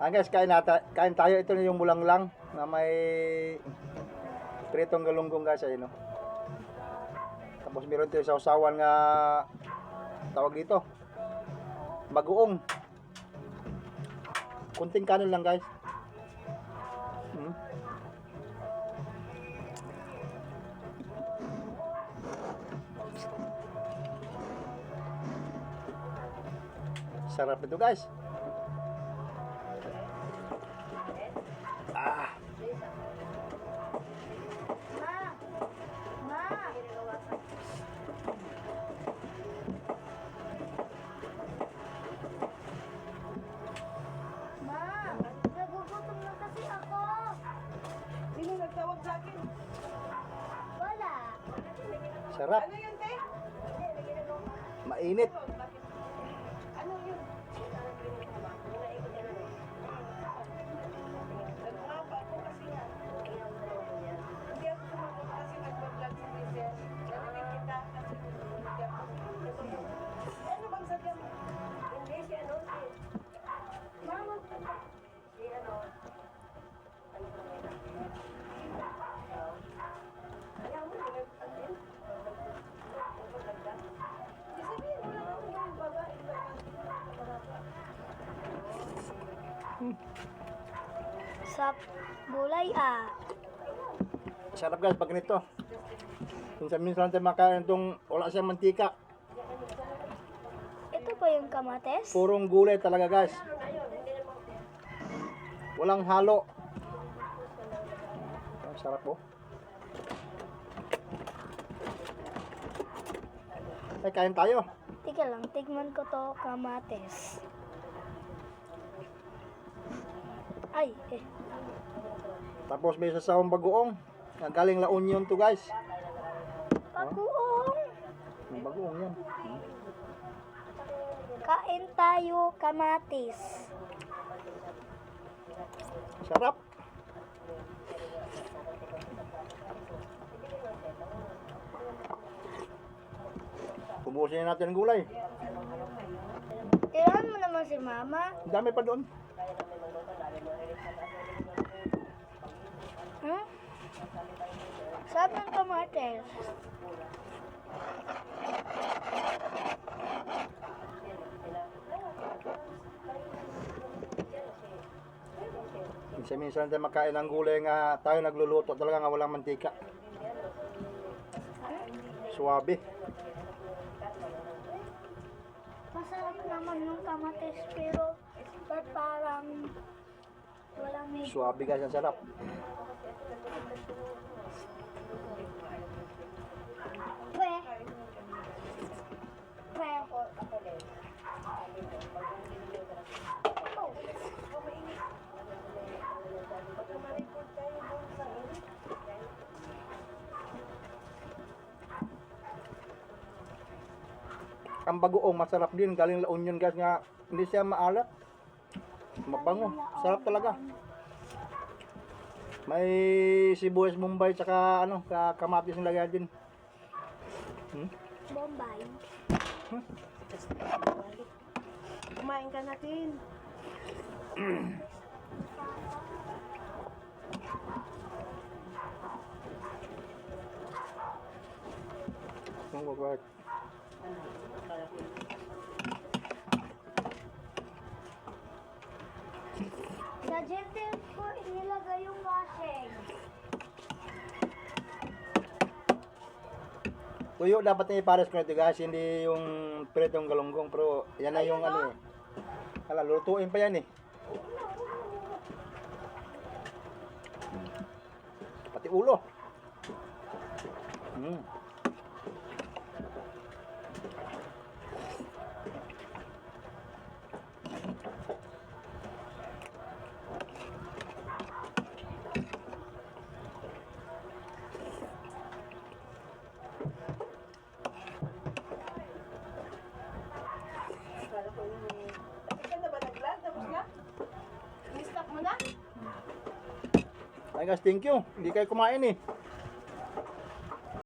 Guys, kain tayo. Ito na yung bulanglang na may pritong galunggong guys, ayun, no? Tapos meron tayo sa usawan nga tawag dito bagoong. Kunting kanin lang guys. Sarap ito guys. Nagugutom na kasi ako. Sino nagtawag sa akin? Wala. Sarap. Ano yun, te? Mainit. Ano yun? Nagmapa ako kasi nga. Hindi ako sumagot kasi nag-vlog si Michelle. Narinig kita kasi hindi ako. Ano bang sabihan mo? Hindi si ano si... Mama, Si ano? Ayaw mo, nag-andin? Sabihin mo lang ako yung babae ba? sa gulay Sarap guys pag ganito. Minsan tayo makain itong wala siyang mantika. Ito pa yung kamates? Purong gulay talaga guys. Walang halo. Sarap po. Ay, kain tayo. Tika lang, tigman ko to kamates. Ay, Tapos may sasawang bagoong. Ang galing La Union to guys. bagoong. Ang bagoong yan. Kain tayo kamatis. Sarap. Pubusin natin ang gulay. Tirahan mo naman si mama. Ang dami pa doon. Hmm? Sarap ng kamatis. Minsan tayo makain ng gulay nga tayo nagluluto talaga nga walang mantika. Suwabe. Masarap naman yung kamatis pero parang walang may... Suwabe guys, ang sarap. Pwe. Pwe. Ang bagoong masarap din, galing La Union guys nga hindi siya maalat. Mabango, sarap talaga. May sibuyas Mumbai tsaka ano, kamatis ng lagay din. Bombay. Kumain ka natin. Ang bagoong. Sa gentle ko inilagay yung washing. Tuyo dapat na ipares ko nito guys, hindi yung pritong galunggong, pero yan na yung ano eh. Hala, lutuin pa yan eh. Pati ulo. Ikaw na ba nag-vlog? Tapos na? I-stop mo na? Ay guys, thank you. Hindi kayo kumain eh.